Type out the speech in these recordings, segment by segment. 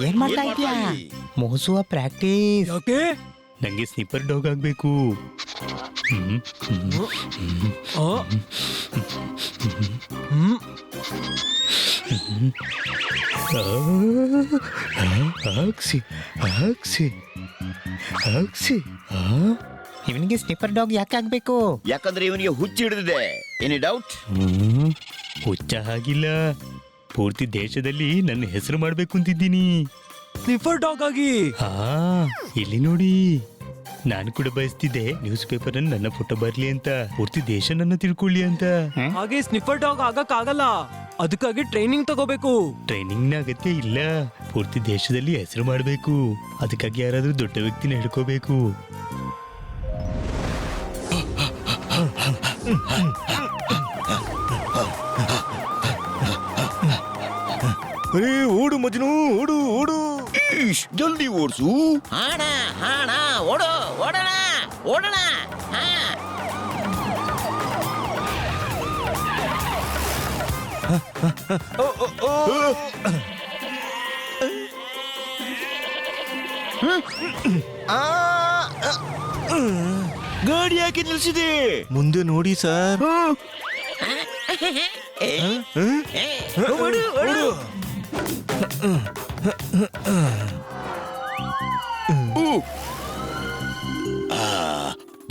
ಏನ್ ಮಾಡ್ತಾ ಇದ್ಯಾ? ಮೋಸುವ ಪ್ರಾಕ್ಟೀಸ್. ಯಾಕೆ? ನಂಗೆ ಸ್ನಿಪ್ಪರ್ ಡಾಗ್ ಆಗ್ಬೇಕು. ಇವನಿಗೆ ಸ್ನಿಪ್ಪರ್ ಡಾಗ್ ಯಾಕೆ ಆಗ್ಬೇಕು? ಯಾಕಂದ್ರೆ ಇವನಿಗೆ ಹುಚ್ಚು ಹಿಡಿದಿದೆ. Any doubt? ಹುಚ್ಚ ಹಾಗಿಲ್ಲ, ಪೂರ್ತಿ ದೇಶದಲ್ಲಿ ನನ್ನ ಹೆಸರು ಮಾಡ್ಬೇಕು ಅಂತಿದ್ದೀನಿ. ಸ್ನಿಫರ್ ಡಾಗ್ ಆಗಿ? ಹಾ, ಇಲ್ಲಿ ನೋಡಿ, ನಾನು ಕೂಡ ಬಯಸ್ತಿದ್ದೆ ನ್ಯೂಸ್ ಪೇಪರ್ ಅಲ್ಲಿ ನನ್ನ ಫೋಟೋ ಬರ್ಲಿ ಅಂತ, ಪೂರ್ತಿ ದೇಶ ನನ್ನ ತಿಳ್ಕೊಳ್ಳಿ ಅಂತ. ಹಾಗೆ ಸ್ನಿಫರ್ ಡಾಗ್ ಆಗಕ್ ಆಗಲ್ಲ, ಅದಕ್ಕಾಗಿ ಟ್ರೈನಿಂಗ್ ತಗೋಬೇಕು. ಟ್ರೈನಿಂಗ್ ನ ಅಗತ್ಯ ಇಲ್ಲ, ಪೂರ್ತಿ ದೇಶದಲ್ಲಿ ಹೆಸರು ಮಾಡ್ಬೇಕು. ಅದಕ್ಕಾಗಿ ಯಾರಾದ್ರೂ ದೊಡ್ಡ ವ್ಯಕ್ತಿನ ಹಿಡ್ಕೋಬೇಕು. ಅರೇ ಓಡು ಮಜ್ನು, ಓಡು ಓಡು, ಜಲ್ದಿ ಓಡಿಸು. ಹಾಣ ಹಾಣ ಓಡು, ಓಡೋಣ ಓಡೋಣ. ಗಾಡಿ ಯಾಕೆ ನಿಲ್ಸಿದೆ? ಮುಂದೆ ನೋಡಿ ಸರ್.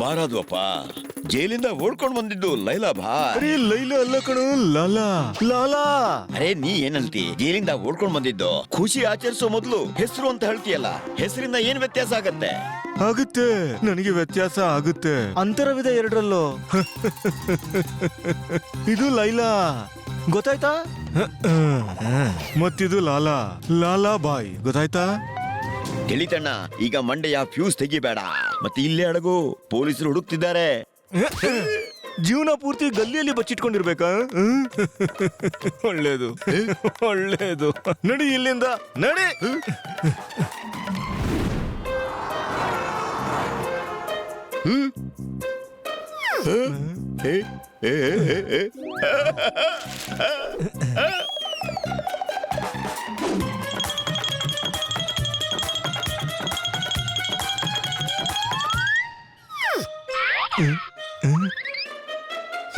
ಬಾರಾದ್ವಪ್ಪ, ಜೈಲಿಂದ ಓಡ್ಕೊಂಡ್ ಬಂದಿದ್ದು ಲೈಲಾ ಬಾ. ಅರೇ ಲೈಲಾ ಅಲ್ಲ ಕಣೋ, ಲಾಲಾ ಲಾಲಾ. ಅರೆ ನೀ ಏನಂತಿ? ಜೈಲಿಂದ ಓಡ್ಕೊಂಡ್ ಬಂದಿದ್ದು. ಖುಷಿ ಆಚರಿಸೋ ಮೊದ್ಲು ಹೆಸರು ಅಂತ ಹೇಳ್ತೀಯಲ್ಲ, ಹೆಸರಿಂದ ಏನ್ ವ್ಯತ್ಯಾಸ ಆಗತ್ತೆ? ಆಗುತ್ತೆ, ನನಗೆ ವ್ಯತ್ಯಾಸ ಆಗುತ್ತೆ. ಅಂತರವಿದೆ ಎರಡರಲ್ಲೂ. ಇದು ಲೈಲಾ, ಗೊತ್ತಾಯ್ತಾ? ಮತ್ತಿದು ಲಾಲಾ, ಲಾಲಾ ಬಾಯ್, ಗೊತ್ತಾಯ್ತಾ? ತಿಳಿತಣ್ಣ, ಈಗ ಮಂಡೆಯ ಫ್ಯೂಸ್ ತೆಗಿಬೇಡ. ಮತ್ತೆ ಇಲ್ಲೇ ಅಡಗು, ಪೊಲೀಸರು ಹುಡುಕ್ತಿದ್ದಾರೆ. ಜೀವನ ಪೂರ್ತಿ ಗಲ್ಲಿಯಲ್ಲಿ ಬಚ್ಚಿಟ್ಕೊಂಡಿರ್ಬೇಕಾ? ಒಳ್ಳೇದು ಒಳ್ಳೇದು. ನಡಿ ಇಲ್ಲಿಂದ, ನಡಿ.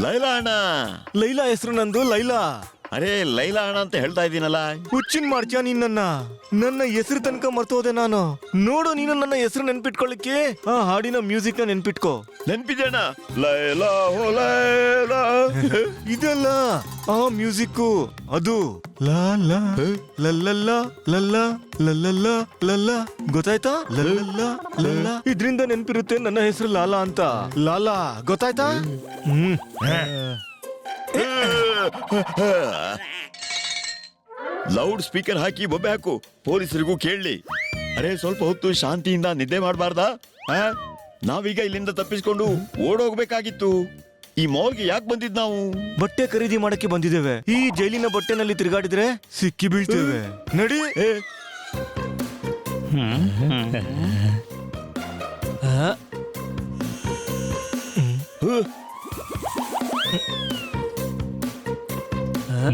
ಲೈಲಾ ಅಣ್ಣ. ಲೈಲಾ ಹೆಸರು ನಂದು, ಲೈಲಾ. ಅರೆ ಲೈಲಾ ಅಣ್ಣ ಅಂತ ಹೇಳ್ತಾ ಇದ್ದೀನಲ್ಲ. ಹುಚ್ಚಿನ ಮಾಡ್ತೀಯ ನೀನ್ ನನ್ನ ಹೆಸರು ತನಕ ಮರ್ತೋದೆ ನಾನು. ನೋಡು, ನೀನು ನನ್ನ ಹೆಸರು ನೆನ್ಪಿಟ್ಕೊಳ್ಳಿಕ್ಕೆ ಆ ಹಾಡಿನ ಮ್ಯೂಸಿಕ್ ನ ನೆನ್ಪಿಟ್ಕೋ. ನೆನ್ಪಿದ್ಯಣ್ಣ? ಲೈಲಾ ಓ ಲೈಲಾ. ಇದಲ್ಲ ಆ ಮ್ಯೂಸಿಕ್, ಅದು ಲಾ ಲಾ ಲಲ್ಲಲ್ಲ ಲಲ್ಲ ಲಲ್ಲಲ್ಲ ಲಲ್ಲ, ಗೊತ್ತಾಯ್ತಾ? ಲಲ್ಲಲ್ಲ ಲಲ್ಲ. ಇದ್ರಿಂದ ನೆನ್ಪಿರುತ್ತೆ ನನ್ನ ಹೆಸರು ಲಾಲಾ ಅಂತ. ಲಾಲಾ, ಗೊತ್ತಾಯ್ತಾ? ಲೌಡ್ ಸ್ಪೀಕರ್ ಹಾಕಿ ಬೊಬ್ಬೆ ಹಾಕು, ಪೊಲೀಸರಿಗೂ ಕೇಳಲಿ. ಅರೆ ಸ್ವಲ್ಪ ಹೊತ್ತು ಶಾಂತಿಯಿಂದ ನಿದ್ದೆ ಮಾಡಬಾರ್ದಾ? ನಾವೀಗ ಇಲ್ಲಿಂದ ತಪ್ಪಿಸ್ಕೊಂಡು ಓಡೋಗ್ಬೇಕಾಗಿತ್ತು. ಈ ಮಾಲ್ಗೆ ಯಾಕೆ ಬಂದಿದ್ ನಾವು? ಬಟ್ಟೆ ಖರೀದಿ ಮಾಡಕ್ಕೆ ಬಂದಿದ್ದೇವೆ. ಈ ಜೈಲಿನ ಬಟ್ಟೆನಲ್ಲಿ ತಿರುಗಾಡಿದ್ರೆ ಸಿಕ್ಕಿ ಬೀಳ್ತೇವೆ. ನಡಿ.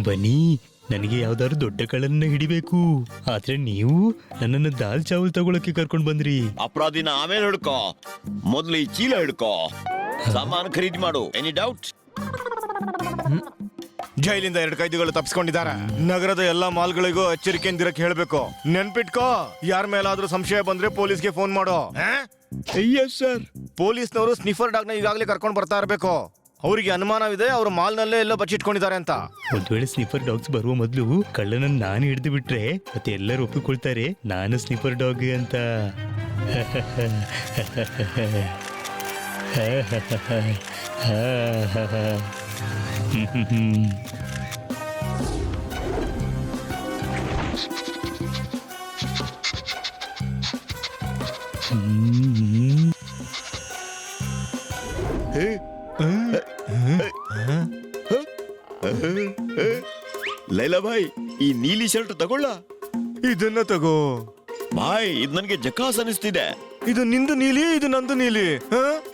ಬನ್ನಿ, ನನಗೆ ಯಾವ್ದಾದ್ರು ದೊಡ್ಡ ಕಳ್ಳನ್ನ ಹಿಡಿಬೇಕು. ಆದ್ರೆ ನೀವು ನನ್ನನ್ನು ದಾಲ್ ಚಾವಲ್ ತಗೊಳಕ್ಕೆ ಕರ್ಕೊಂಡ್ ಬಂದ್ರಿ. ಅಪರಾಧಿನ ಆಮೇಲೆ ಹಿಡ್ಕೋ, ಮೊದ್ಲು ಈ ಚೀಲ ಹಿಡ್ಕೋ, ಸಾಮಾನು ಖರೀದಿ ಮಾಡು. Any doubt? ಜೈಲಿಂದ 2 ಕೈದಿಗಳು ತಪ್ಪಿಸ್ಕೊಂಡಿದ್ದಾರೆ. ನಗರದ ಎಲ್ಲಾ ಮಾಲ್ಗಳಿಗೂ ಎಚ್ಚರಿಕೆಯಿಂದಿರಕ್ಕೆ ಹೇಳ್ಬೇಕು. ನೆನ್ಪಿಟ್ಕೋ, ಯಾರ ಮೇಲಾದ್ರೂ ಸಂಶಯ ಬಂದ್ರೆ ಪೊಲೀಸ್ಗೆ ಫೋನ್ ಮಾಡೋ. Yes sir. ಪೊಲೀಸ್ನವರು ಸ್ನಿಫರ್ ಡಾಗ್ ನ ಈಗಾಗಲೇ ಕರ್ಕೊಂಡು ಬರ್ತಾ ಇರ್ಬೇಕು. ಅವರಿಗೆ ಅನುಮಾನವಿದೆ, ಅವರು ಮಾಲ್ನಲ್ಲೇ ಎಲ್ಲೋ ಬಚ್ಚಿಟ್ಕೊಂಡಿದ್ದಾರೆ ಅಂತ. ಒಂದ್ ವೇಳೆ ಸ್ನಿಫರ್ ಡಾಗ್ಸ್ ಬರುವ ಮೊದಲು ಕಳ್ಳನನ್ನು ನಾನು ಹಿಡಿದು ಬಿಟ್ರೆ ಮತ್ತೆ ಎಲ್ಲರೂ ಒಪ್ಪಿಕೊಳ್ತಾರೆ ನಾನು ಸ್ನಿಫರ್ ಡಾಗ್ ಅಂತ. ಲೈಲಾ ಬಾಯ್, ಈ ನೀಲಿ ಶರ್ಟ್ ತಗೊಳ್ಳ. ಇದನ್ನ ತಗೋ. ಬಾಯ್, ಇದು ನನಗೆ ಜಕಾಸ್ ಅನಿಸ್ತಿದೆ. ಇದು ನಿಂದು ನೀಲಿ, ಇದು ನಂದು ನೀಲಿ.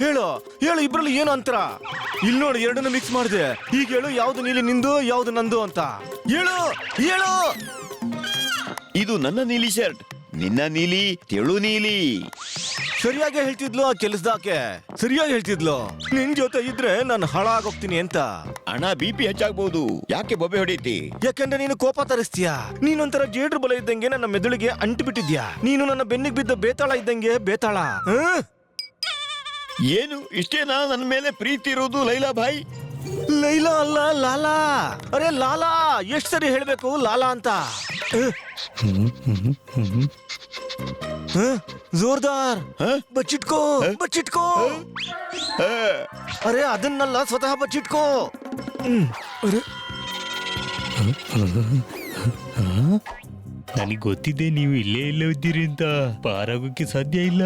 ಹೇಳು ಹೇಳು, ಇಬ್ರಲ್ಲಿ ಏನು ಅಂತರ? ಇಲ್ಲಿ ನೋಡಿ, ಎರಡನ್ನ ಮಿಕ್ಸ್ ಮಾಡಿದೆ. ಈಗ ಹೇಳು, ಯಾವ್ದು ನೀಲಿ ನಿಂದು, ಯಾವ್ದು ನಂದು ಅಂತ ಹೇಳು ಹೇಳು. ಇದು ನನ್ನ ನೀಲಿ ಶರ್ಟ್, ನಿನ್ನ ನೀಲಿ ತೆಳು ನೀಲಿ. ಸರಿಯಾಗಿ ಹೇಳ್ತಿದ್ಲು ಆ ಕೆಲಸದಾಕೆ, ಸರಿಯಾಗಿ ಹೇಳ್ತಿದ್ಲು. ನಿನ್ ಜೊತೆ ಇದ್ರೆ ನಾನು ಹಾಳಾಗೋಗ್ತೀನಿ ಅಂತ. ಹಣ BP ಹೆಚ್ಚಾಗ್ಬಹುದು. ಯಾಕೆ ಬೊಬ್ಬೆ ಹೊಡೀತಿ? ಯಾಕಂದ್ರೆ ನೀನು ಕೋಪ ತರಿಸ್ತೀಯ. ನೀನೊಂಥರ ಜೇಡ್ರು ಬಲ ಇದ್ದಂಗೆ ನನ್ನ ಮೆದುಳಿಗೆ ಅಂಟು ಬಿಟ್ಟಿದ್ಯಾ. ನೀನು ನನ್ನ ಬೆನ್ನಿಗೆ ಬಿದ್ದ ಬೇತಾಳ ಇದ್ದಂಗೆ ಬೇತಾಳ. ಏನು ಇಷ್ಟೇನಾ ನನ್ನ ಮೇಲೆ ಪ್ರೀತಿ ಇರೋದು ಲೈಲಾ ಬಾಯ್? ಲೈಲಾ ಅಲ್ಲ, ಲಾಲಾ. ಅರೆ ಲಾಲಾ, ಎಷ್ಟ್ ಸರಿ ಹೇಳ್ಬೇಕು ಲಾಲಾ ಅಂತ? ಜೋರ್ದಾರ್. ಬಚ್ಚಿಟ್ಕೋ ಬಚ್ಚಿಟ್ಕೋ. ಅರೆ ಅದನ್ನೆಲ್ಲ ಸ್ವತಃ ಬಚ್ಚಿಟ್ಕೋ. ಅರೆ ನನಗೆ ಗೊತ್ತಿದೆ ನೀವು ಇಲ್ಲೇ ಇಲ್ಲೇ ಇದ್ದೀರಿ ಅಂತ. ಪಾರಾಗೋಕೆ ಸಾಧ್ಯ ಇಲ್ಲ.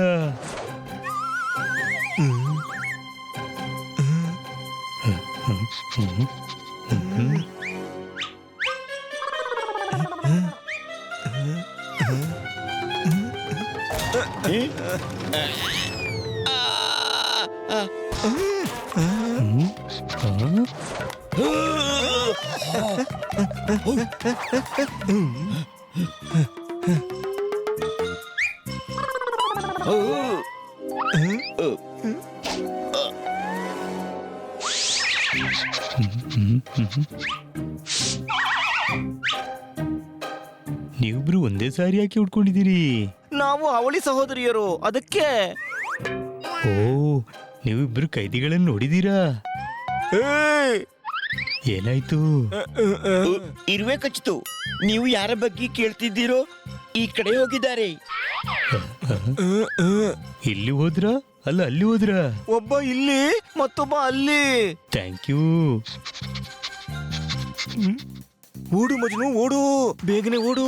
ನೀವಿಬ್ರು ಒಂದೇ ಸಾರಿ ಯಾಕೆ ಉಟ್ಕೊಂಡಿದ್ದೀರಿ? ನಾವು ಅವಳಿ ಸಹೋದರಿಯರು, ಅದಕ್ಕೆ. ಓ, ನೀವಿಬ್ರು ಕೈದಿಗಳನ್ನು ನೋಡಿದೀರಾ? ಏನಾಯ್ತು? ಇರುವೆ ಕಚ್ಚಿತು. ನೀವು ಯಾರ ಬಗ್ಗೆ ಕೇಳ್ತಿದ್ದೀರೋ? ಈ ಕಡೆ ಹೋಗಿದ್ದಾರೆ. ಇಲ್ಲಿ ಹೋದ್ರಾ ಅಲ್ಲ ಅಲ್ಲಿ ಹೋದ್ರಾ? ಒಬ್ಬ ಇಲ್ಲಿ ಮತ್ತೊಬ್ಬ ಅಲ್ಲಿ. Thank you. ಓಡು ಮಜ್ನು, ಓಡು, ಬೇಗನೆ ಓಡು.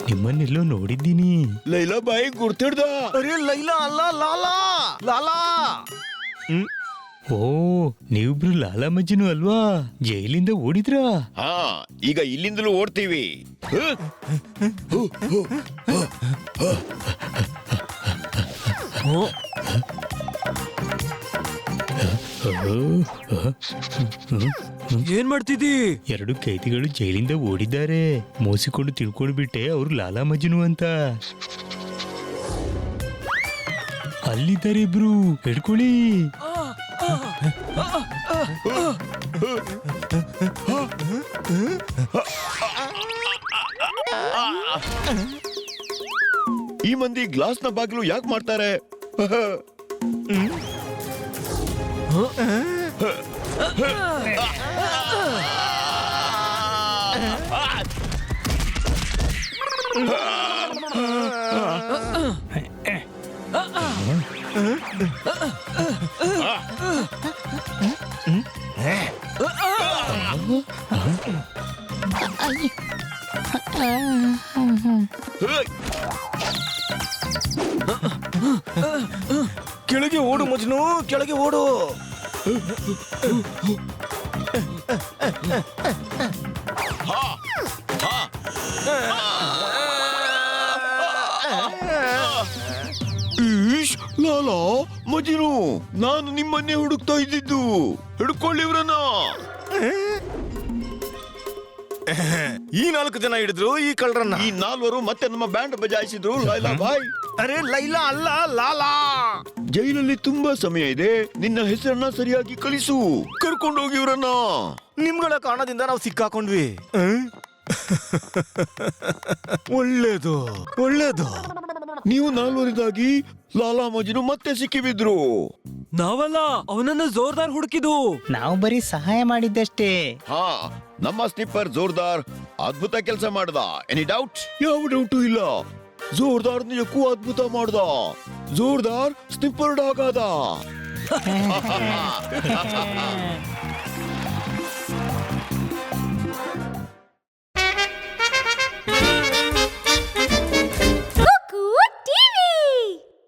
ನಿಮ್ಮನ್ನೆಲ್ಲೋ ನೋಡಿದ್ದೀನಿ. ಲೈಲಾ ಬಾಯಿ ಗುರ್ತಿಡ್ದ. ಅರೆ ಲೈಲಾ ಅಲ್ಲ, ಲಾಲಾ ಲಾಲಾ. ಓ, ನೀವಿಬ್ರು ಲಾಲಾ ಮಜ್ನು ಅಲ್ವಾ? ಜೈಲಿಂದ ಓಡಿದ್ರಾ? ಹಾ, ಈಗ ಇಲ್ಲಿಂದಲೂ ಓಡ್ತೀವಿ. ಏನ್ ಮಾಡ್ತಿದ್ದಿ? ಎರಡು ಕೈದಿಗಳು ಜೈಲಿಂದ ಓಡಿದ್ದಾರೆ. ಮೋಸಿಕೊಂಡು ತಿಳ್ಕೊಂಡು ಬಿಟ್ಟೆ ಅವ್ರು ಲಾಲಾ ಮಜ್ನು ಅಂತ. ಅಲ್ಲಿದ್ದಾರೆ ಇಬ್ರು, ಹಿಡ್ಕೊಳ್ಳಿ. ಈ ಮಂದಿ ಗ್ಲಾಸ್ ನ ಬಾಗಿಲು ಯಾಕೆ ಮಾಡ್ತಾರೆ? ಕೆಳಗೆ ಓಡು ಮಜ್ನು, ಕೆಳಗೆ ಓಡು. ಈಶ್, ಲಾಲಾ ಮಜ್ನು, ನಾನು ನಿಮ್ಮನ್ನೇ ಹುಡುಕ್ತಾ ಇದ್ದಿದ್ದು. ಹಿಡ್ಕೊಳ್ಳಿ ಇವ್ರನ್ನ. ಈ 4 ಜನ ಹಿಡಿದ್ರು ಈ ಕಳ್ಳರನ್ನ. ಈ 4 ಮತ್ತೆ ನಮ್ಮ ಬ್ಯಾಂಡ್ ಬಜಾಯಿಸಿದ್ರು ಲೈಲಾ ಬಾಯ್. ಅರೆ ಲೈಲಾ ಅಲ್ಲ, ಲಾಲಾ. ಜೈಲಲ್ಲಿ ತುಂಬಾ ಸಮಯ ಇದೆ. ನಿನ್ನ ಹೆಸರನ್ನ ಸರಿಯಾಗಿ ಕಳಿಸು. ಕರ್ಕೊಂಡೋಗಿ ಇವ್ರನ್ನ. ನಿಮ್ಗಳ ಕಾರಣದಿಂದ ನಾವು ಸಿಕ್ಕಾಕೊಂಡ್ವಿ. ಒಳ್ಳೇದು ಒಳ್ಳೇದು. ನೀವು 4 ಲಾಲಾ ಮಜ್ನು ಮತ್ತೆ ಸಿಕ್ಕಿಬಿದ್ರು. ನಾವಲ್ಲ ಅವನನ್ನ ಜೋರ್ದಾರ್ ಹುಡುಕಿದು. ನಾವು ಬರೀ ಸಹಾಯ ಮಾಡಿದ್ದಷ್ಟೇ. ಹಾ, ನಮ್ಮ ಸ್ನಿಪ್ಪರ್ ಜೋರ್ದಾರ್ ಅದ್ಭುತ ಕೆಲಸ ಮಾಡ್ದ. Any doubt? ಯಾವ ಡೌಟು ಇಲ್ಲ. ಜೋರ್ದಾರ್ ನಿಜಕ್ಕೂ ಅದ್ಭುತ ಮಾಡ್ದ. ಜೋರ್ದಾರ್ ಸ್ನಿಪ್ಪರ್ ಡಾಗ್ ಆದ.